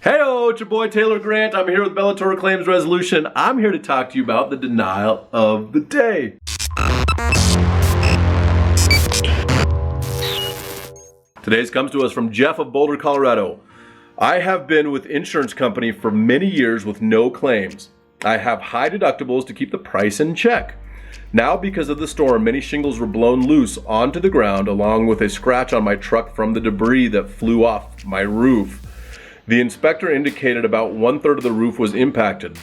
Heyo, it's your boy Taylor Grant. I'm here with Bellator Claims Resolution. I'm here to talk to you about the denial of the day. Today's comes to us from Jeff of Boulder, Colorado. I have been with insurance company for many years with no claims. I have high deductibles to keep the price in check. Now, because of the storm, many shingles were blown loose onto the ground along with a scratch on my truck from the debris that flew off my roof. The inspector indicated about 1/3 of the roof was impacted.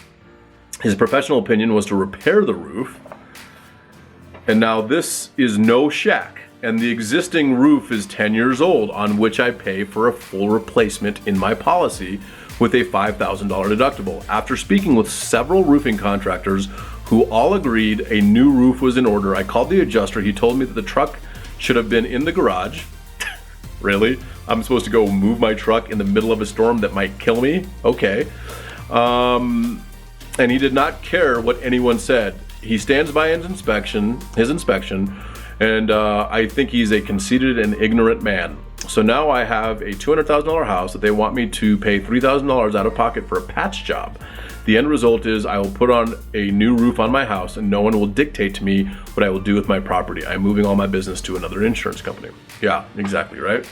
His professional opinion was to repair the roof. And now this is no shack, and the existing roof is 10 years old, on which I pay for a full replacement in my policy with a $5,000 deductible. After speaking with several roofing contractors who all agreed a new roof was in order, I called the adjuster. He told me that the truck should have been in the garage. Really? I'm supposed to go move my truck in the middle of a storm that might kill me? Okay. And he did not care what anyone said. He stands by his inspection, and I think he's a conceited and ignorant man. So now I have a $200,000 house that they want me to pay $3,000 out of pocket for a patch job. The end result is I will put on a new roof on my house and no one will dictate to me what I will do with my property. I'm moving all my business to another insurance company. Yeah, exactly, right?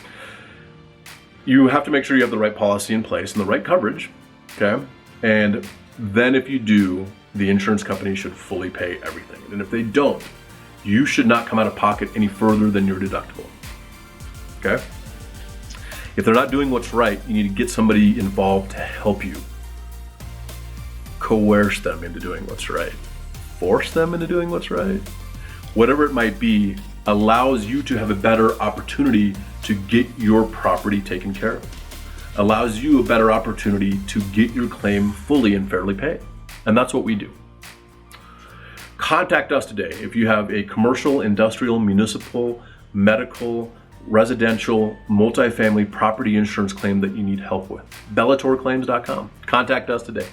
You have to make sure you have the right policy in place and the right coverage, okay? And then if you do, the insurance company should fully pay everything. And if they don't, you should not come out of pocket any further than your deductible, okay? If they're not doing what's right, you need to get somebody involved to help you. Coerce them into doing what's right. Force them into doing what's right. Whatever it might be, allows you to have a better opportunity to get your property taken care of. Allows you a better opportunity to get your claim fully and fairly paid. And that's what we do. Contact us today if you have a commercial, industrial, municipal, medical, residential, multifamily property insurance claim that you need help with. BellatorClaims.com. Contact us today.